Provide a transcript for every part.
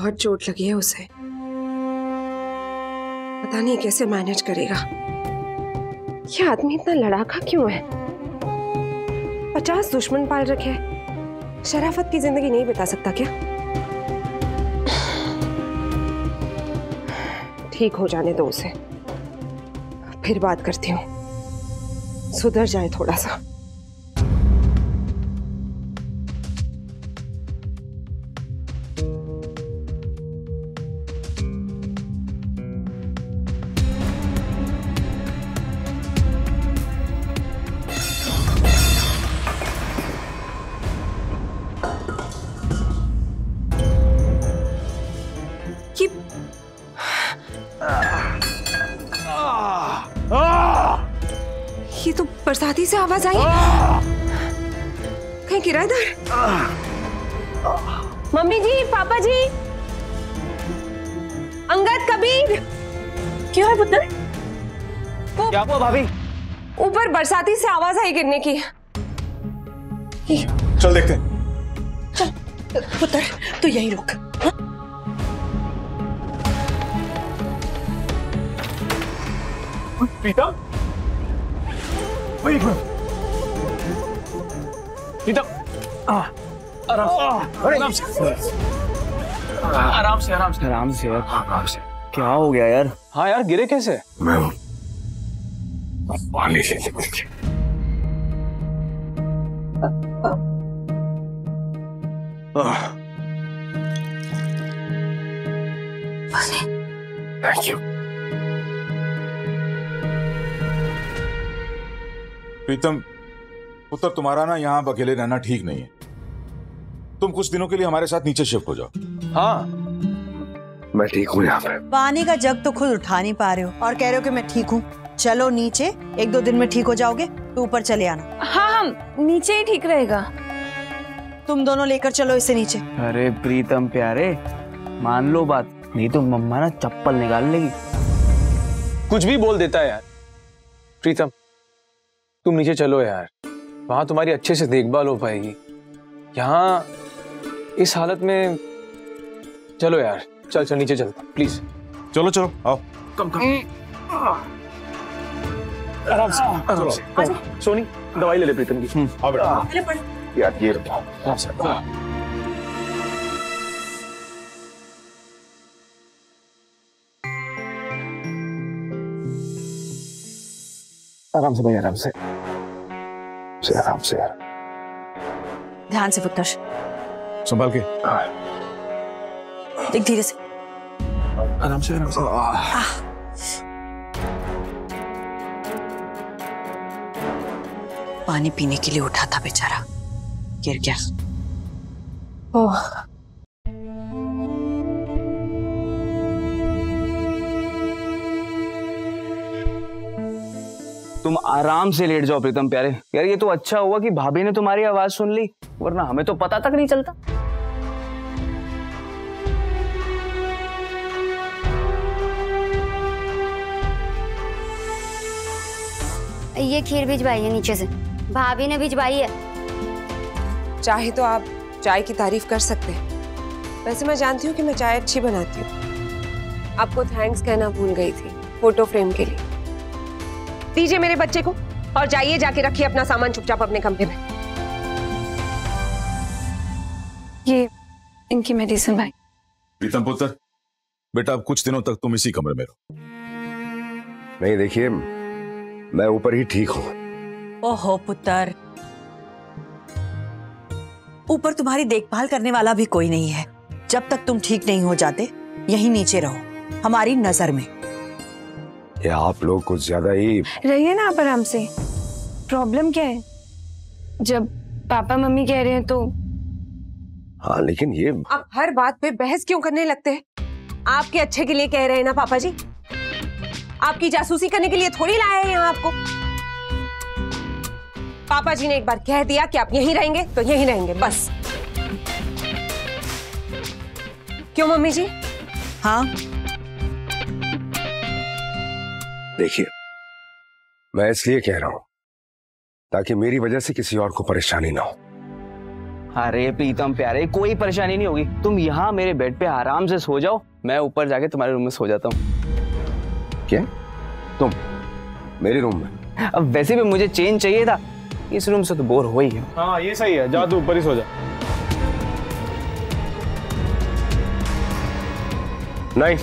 बहुत चोट लगी है उसे, पता नहीं कैसे मैनेज करेगा। ये आदमी इतना लड़ाका क्यों है? 50 दुश्मन पाल रखे हैं। शराफत की जिंदगी नहीं बिता सकता क्या? ठीक हो जाने दो उसे, फिर बात करती हूँ, सुधर जाए थोड़ा सा। ये तो बरसाती से आवाज आई। कहीं गिरा इधर? मम्मी जी, पापा जी, अंगद, कबीर, क्या है पुत्र? क्या हुआ भाभी? ऊपर बरसाती से आवाज आई गिरने की। चल देखते हैं। चल पुत्र, तू यहीं रुक। प्रीतम, एक मिनट। प्रीतम, आराम से, आराम से, आराम से, आराम से यार, आराम से। क्या हो गया यार? हाँ यार, गिरे कैसे? मैं पानी ले लेंगे। Thank you. प्रीतम पुत्र, तुम्हारा ना यहाँ अकेले रहना ठीक नहीं है। तुम कुछ दिनों के लिए हमारे साथ नीचे शिफ्ट हो जाओ। हाँ, मैं ठीक हूँ यहाँ पे। पानी का जग तो खुद उठा नहीं पा रहे हो और कह रहे हो कि मैं ठीक हूँ। चलो नीचे, 1-2 दिन में ठीक हो जाओगे तो ऊपर चले आना। हाँ, हम नीचे ही ठीक रहेगा। तुम दोनों लेकर चलो इसे नीचे। अरे प्रीतम प्यारे, मान लो बात, नहीं तो मम्मा ना चप्पल निकाल लेगी। कुछ भी बोल देता है यार। प्रीतम, तुम नीचे चलो यार, वहां तुम्हारी अच्छे से देखभाल हो पाएगी। यहाँ इस हालत में चलो यार, चल चल नीचे चलता प्लीज। चलो चलो आओ। कम कम, आराम से, आराम से। सोनी, दवाई ले ले प्रीतम की। आओ बेटा। यार ये आराम से। आराम से भाई, आराम से, आराम से यार। ध्यान से पुत्र, संभाल के। देख धीरे से। आराम से, आराम से। पानी पीने के लिए उठा था बेचारा, गिर गया। ओह, तुम आराम से लेट जाओ प्रीतम प्यारे। यार ये तो अच्छा हुआ कि भाभी ने तुम्हारी आवाज सुन ली, वरना हमें तो पता तक नहीं चलता। ये खीर भिजवाई है नीचे से, भाभी ने भिजवाई है। चाहे तो आप चाय की तारीफ कर सकते हैं। वैसे मैं जानती हूँ कि मैं चाय अच्छी बनाती हूँ। आपको थैंक्स कहना भूल गई थी फोटो फ्रेम के लिए। दीजिए मेरे बच्चे को और जाइए, जाके रखिए अपना सामान चुपचाप अपने कमरे में। ये इनकी मेडिसिन भाई। प्रीतम पुत्र, बेटा अब कुछ दिनों तक तुम इसी कमरे में रहो। नहीं देखिए, मैं ऊपर ही ठीक हूँ। ओहो पुत्र, ऊपर तुम्हारी देखभाल करने वाला भी कोई नहीं है। जब तक तुम ठीक नहीं हो जाते यहीं नीचे रहो, हमारी नजर में। ये आप लोग कुछ ज्यादा ही। रहिए ना आप आराम से। प्रॉब्लम क्या है? जब पापा मम्मी कह रहे हैं तो। हाँ लेकिन ये आप हर बात पे बहस क्यों करने लगते हैं? आपके अच्छे के लिए कह रहे हैं ना पापा जी। आपकी जासूसी करने के लिए थोड़ी लाए हैं यहाँ आपको। पापा जी ने एक बार कह दिया कि आप यहीं रहेंगे तो यहीं रहेंगे, बस। क्यों मम्मी जी? हाँ देखिए, मैं इसलिए कह रहा हूं ताकि मेरी वजह से किसी और को परेशानी ना हो। अरे प्रीतम प्यारे, कोई परेशानी नहीं होगी। तुम यहाँ मेरे बेड पे आराम से सो जाओ, मैं ऊपर जाके तुम्हारे रूम में सो जाता हूँ। क्या? तुम मेरे रूम में? अब वैसे भी मुझे चेंज चाहिए था, इस रूम से तो बोर हो ही है। हाँ ये सही है, जा तू ऊपर ही सो जा। नहीं,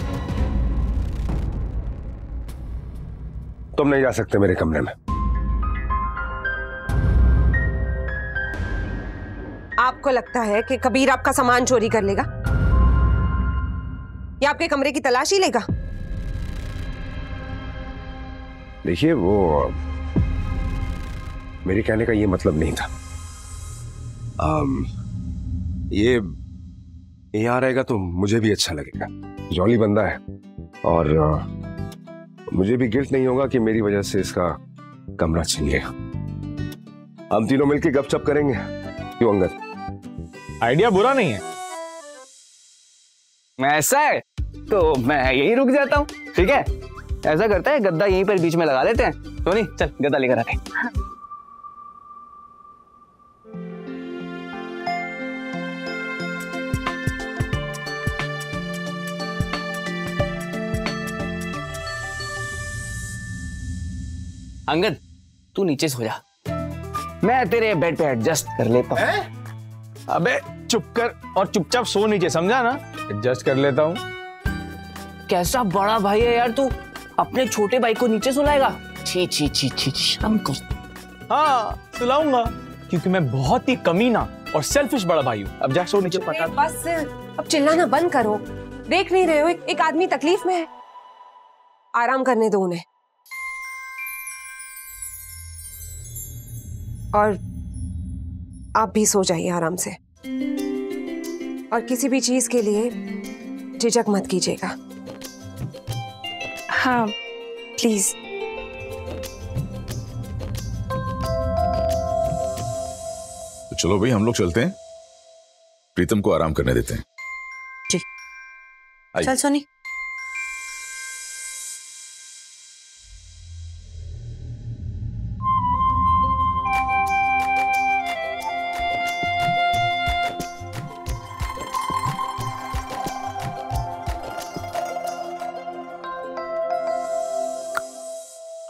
तुम नहीं जा सकते मेरे कमरे में। आपको लगता है कि कबीर आपका सामान चोरी कर लेगा या आपके कमरे की तलाशी लेगा? देखिए, वो मेरे कहने का ये मतलब नहीं था। ये यहाँ रहेगा तो मुझे भी अच्छा लगेगा। जॉली बंदा है और मुझे भी गिल्ट नहीं होगा कि मेरी वजह से इसका कमरा छीन लिया। हम तीनों मिलकर गपशप करेंगे। क्यों अंगद? आइडिया बुरा नहीं है। मैं ऐसा है तो मैं यही रुक जाता हूँ, ठीक है? ऐसा करता है, गद्दा यहीं पर बीच में लगा लेते हैं। तो नहीं, चल गद्दा लेकर आते हैं। अंगद तू नीचे सो जा, मैं तेरे बेड पे एडजस्ट कर लेता हूँ। अबे चुप कर और चुपचाप सो नीचे, समझा ना? एडजस्ट कर लेता हूँ। कैसा बड़ा भाई है यार तू, अपने छोटे भाई को नीचे सुलाएगा? छी छी छी छी, शर्म कर। हाँ सुलाऊंगा, क्योंकि मैं बहुत ही कमीना और सेल्फिश बड़ा भाई हूँ। अब जा सो नीचे। पता बस अब चिल्लाना बंद करो। देख नहीं रहे हो एक आदमी तकलीफ में है? आराम करने दो उन्हें। और आप भी सो जाइए आराम से, और किसी भी चीज के लिए झिझक मत कीजिएगा। हाँ प्लीज। तो चलो भाई, हम लोग चलते हैं, प्रीतम को आराम करने देते हैं। जी आइए। चल सोनी।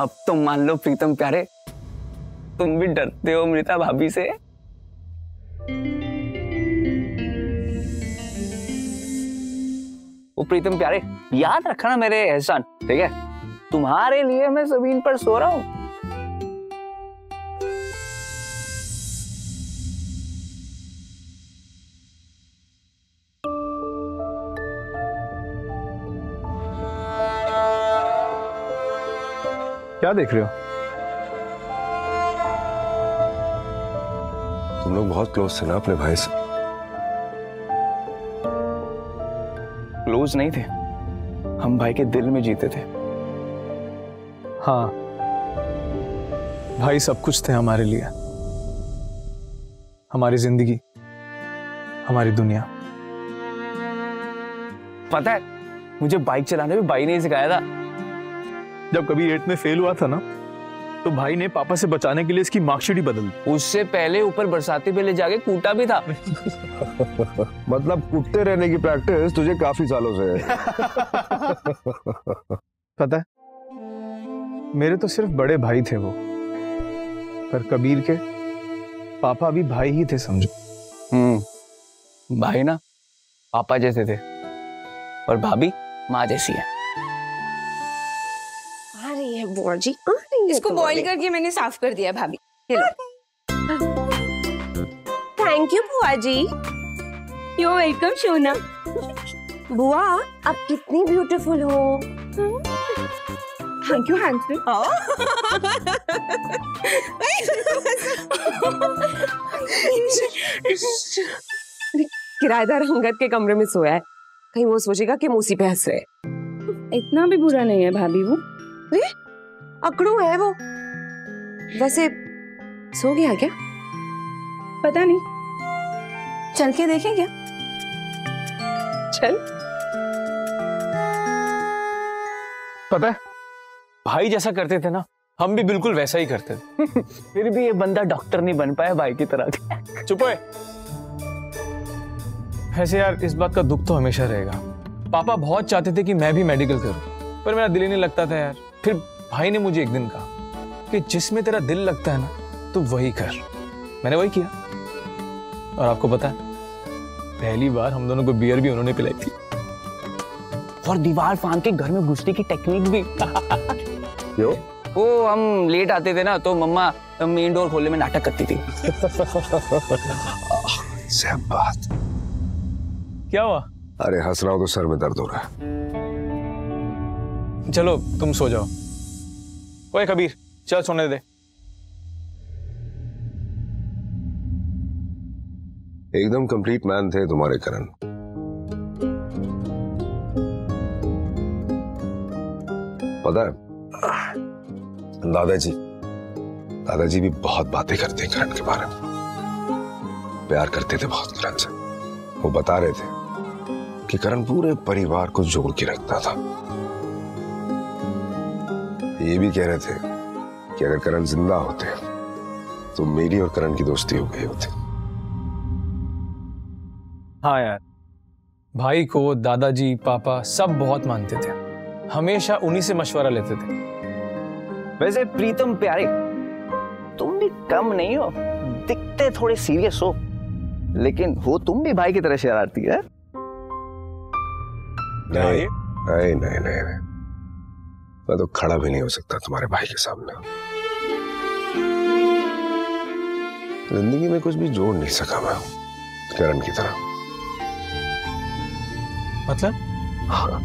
अब तो मान लो प्रीतम प्यारे, तुम भी डरते हो अमृता भाभी से। वो प्रीतम प्यारे, याद रखना मेरे एहसान, ठीक है? तुम्हारे लिए मैं जमीन पर सो रहा हूं। क्या देख रहे हो? तुम लोग बहुत क्लोज थे ना अपने भाई से? क्लोज नहीं थे, हम भाई के दिल में जीते थे। हाँ, भाई सब कुछ थे हमारे लिए, हमारी जिंदगी, हमारी दुनिया। पता है, मुझे बाइक चलाने भी भाई ने ही सिखाया था। जब कभी 8th में फेल हुआ था ना, तो भाई ने पापा से बचाने के लिए इसकी मार्कशीट ही बदल दी। उससे पहले ऊपर बरसाती पे ले जाके कूटा भी था। मतलब कूटते रहने की प्रैक्टिस तुझे काफी सालों से है। पता है, मेरे तो सिर्फ बड़े भाई थे वो, पर कबीर के पापा भी भाई ही थे, समझो। भाई ना पापा जैसे थे, और भाभी माँ जैसी है। आ रही है बुआ जी, आ रही है। इसको बॉईल करके मैंने साफ कर दिया भाभी। थैंक यू बुआ जी। यू वेलकम सोना। बुआ आप कितनी ब्यूटीफुल हो। Thank you handsome. किराएदार अंगद के कमरे में सोया है, कहीं वो सोचेगा कि मूसी पे हंस रहे। इतना भी बुरा नहीं है भाभी वो। अकड़ू है वो। वैसे सो गया क्या? पता नहीं, चल के देखें क्या? चल। पता है, भाई जैसा करते थे ना, हम भी बिल्कुल वैसा ही करते थे। फिर भी ये बंदा डॉक्टर नहीं बन पाया भाई की तरह। चुप है। वैसे यार इस बात का दुख तो हमेशा रहेगा। पापा बहुत चाहते थे कि मैं भी मेडिकल करूं, पर मेरा दिल ही नहीं लगता था यार। फिर भाई ने मुझे एक दिन कहा कि जिसमें तेरा दिल लगता है ना तो वही कर। मैंने वही किया और आपको पता है पहली बार हम दोनों को बियर भी उन्होंने पिलाई थी, और दीवार फांद के घर में घुसने की टेक्निक भी। क्यों? वो हम लेट आते थे ना तो मम्मा मेन डोर खोलने में नाटक करती थी। सब बात। क्या हुआ? अरे हंस रहा हूं तो सर में दर्द हो रहा है। चलो तुम सो जाओ। ओए कबीर चल सोने दे। एकदम कंप्लीट मैन थे तुम्हारे करण। पता है दादाजी भी बहुत बातें करते हैं करण के बारे में। प्यार करते थे बहुत करण से। वो बता रहे थे कि करण पूरे परिवार को जोड़ के रखता था। ये भी कह रहे थे कि अगर करण जिंदा होते तो मेरी और करण की दोस्ती हो गई होती। हाँ यार, भाई को दादाजी पापा सब बहुत मानते थे, हमेशा उन्हीं से मशवरा लेते थे। वैसे प्रीतम प्यारे, तुम भी कम नहीं हो, दिखते थोड़े सीरियस हो, लेकिन हो तुम भी भाई की तरह शरारती है। नहीं नहीं नहीं नहीं, नहीं। मैं तो खड़ा भी नहीं हो सकता तुम्हारे भाई के सामने। जिंदगी में कुछ भी जोड़ नहीं सका मैं करण की तरह। मतलब? हाँ,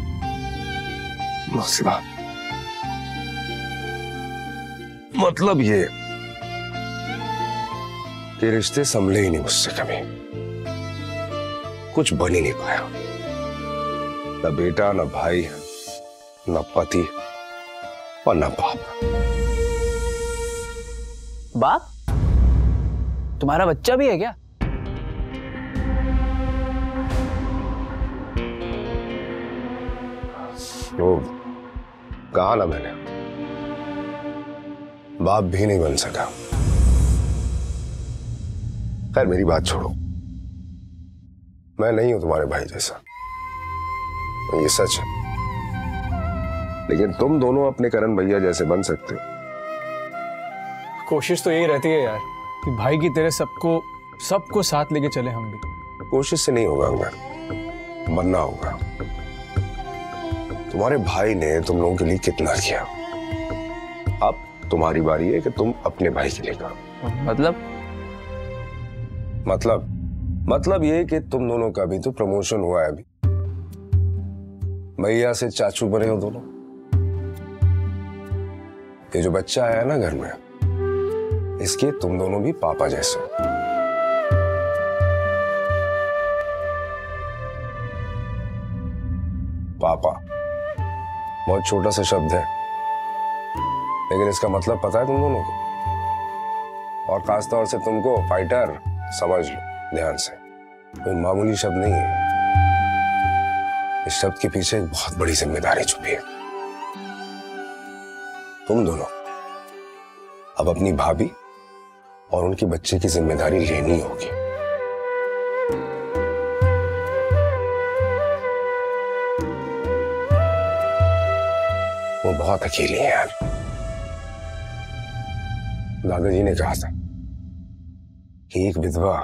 मतलब ये कि रिश्ते संभले ही नहीं मुझसे कभी। कुछ बन ही नहीं पाया। न बेटा, न भाई, न पति और न बाप। बाप? तुम्हारा बच्चा भी है क्या? वो कहा ना मैंने, बाप भी नहीं बन सका। खैर मेरी बात छोड़ो, मैं नहीं हूं तुम्हारे भाई जैसा, ये सच है। लेकिन तुम दोनों अपने करण भैया जैसे बन सकते हो। कोशिश तो यही रहती है यार कि भाई की तरह सबको साथ लेके चले हम भी। कोशिश से नहीं होगा अंगर, बनना होगा। तुम्हारे भाई ने तुम लोगों के लिए कितना किया, अब तुम्हारी बारी है कि तुम अपने भाई के लिए करो। मतलब ये कि तुम दोनों का भी तो प्रमोशन हुआ है अभी। भैया से चाचू बने हो दोनों। ये जो बच्चा है ना घर में, इसके तुम दोनों भी पापा जैसे हो। पापा बहुत छोटा सा शब्द है, लेकिन इसका मतलब पता है तुम दोनों को। और खास तौर से तुमको फाइटर समझ लो ध्यान से, कोई मामूली शब्द नहीं है। इस शब्द के पीछे एक बहुत बड़ी जिम्मेदारी छुपी है। तुम दोनों अब अपनी भाभी और उनके बच्चे की जिम्मेदारी लेनी होगी। वो बहुत अकेली है यार। दादाजी ने कहा था कि एक विधवा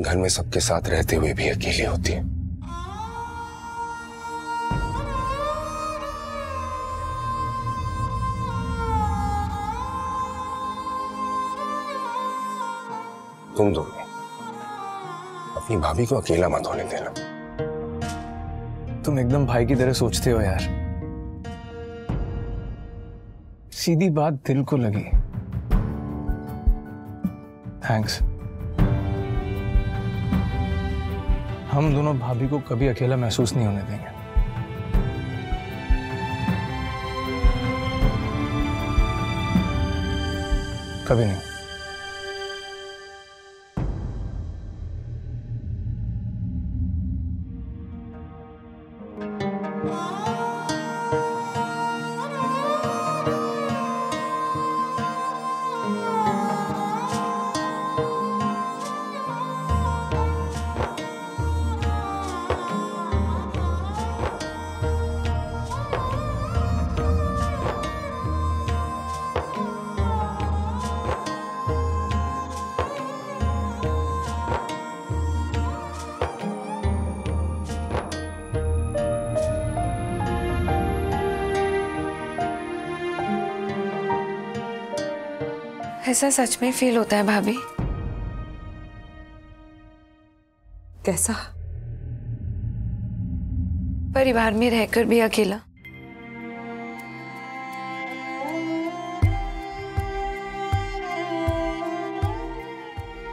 घर में सबके साथ रहते हुए भी अकेली होती है। तुम दोनों अपनी भाभी को अकेला मत होने देना। तुम एकदम भाई की तरह सोचते हो यार। सीधी बात दिल को लगी। थैंक्स। हम दोनों भाभी को कभी अकेला महसूस नहीं होने देंगे। कभी नहीं। ऐसा सच में फील होता है भाभी। कैसा? परिवार में रहकर भी अकेला।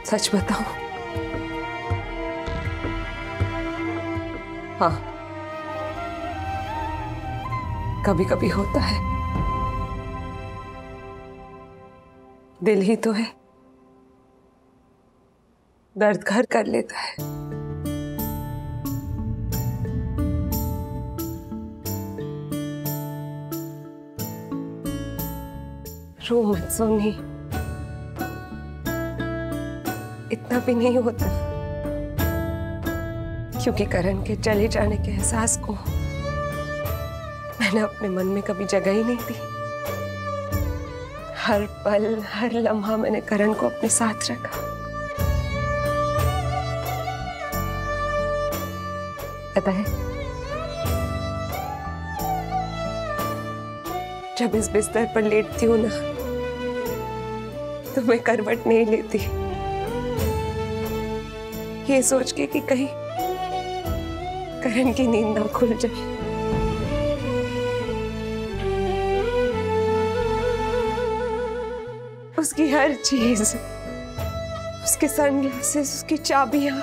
सच बताओ? हाँ, कभी कभी होता है। दिल ही तो है, दर्द घर कर लेता है। रो मत सोनी, इतना भी नहीं होता, क्योंकि करण के चले जाने के एहसास को मैंने अपने मन में कभी जगह ही नहीं दी। हर पल, हर लम्हा मैंने करण को अपने साथ रखा। पता है, जब इस बिस्तर पर लेटती हूँ ना, तो मैं करवट नहीं लेती, ये सोच के कि कहीं करण की नींद ना खुल जाए। उसकी हर चीज, उसके सनग्लासेस, उसकी चाबियां,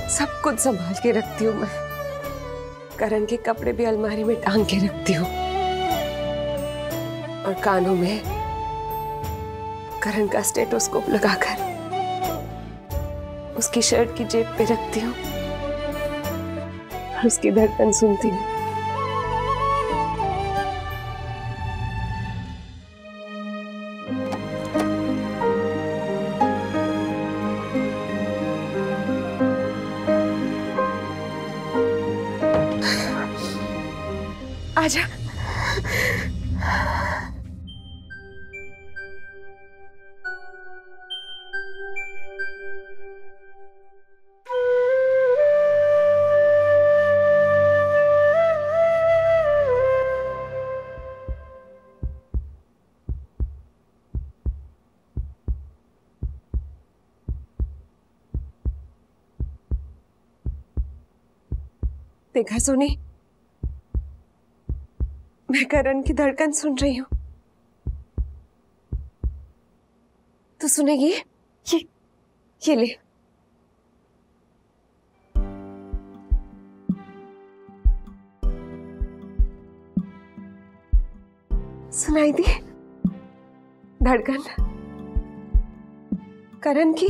सब कुछ संभाल के रखती हूँ मैं। करण के कपड़े भी अलमारी में टांग के रखती हूँ, और कानों में करण का स्टेथोस्कोप लगाकर उसकी शर्ट की जेब पे रखती हूँ और उसकी धड़कन सुनती हूँ। आजा। देखा सोनी, मैं करण की धड़कन सुन रही हूँ। तो सुनेगी? ये ले। सुनाई दी धड़कन करण की?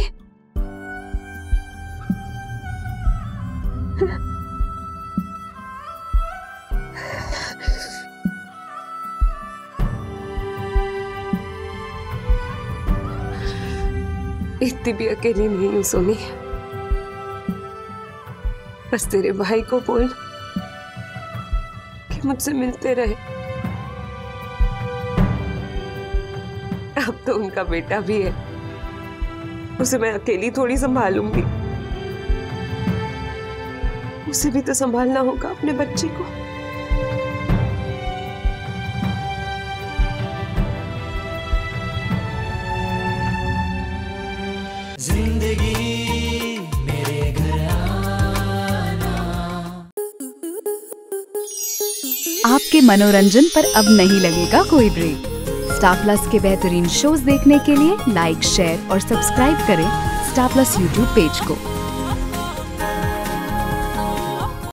इतनी भी अकेली नहीं हूं सोनी। बस तेरे भाई को बोल कि मुझसे मिलते रहे। अब तो उनका बेटा भी है, उसे मैं अकेली थोड़ी संभालूंगी। उसे भी तो संभालना होगा, अपने बच्चे को। आपके मनोरंजन पर अब नहीं लगेगा कोई ब्रेक। स्टार प्लस के बेहतरीन शोज देखने के लिए लाइक, शेयर और सब्सक्राइब करें स्टार प्लस यूट्यूब पेज को।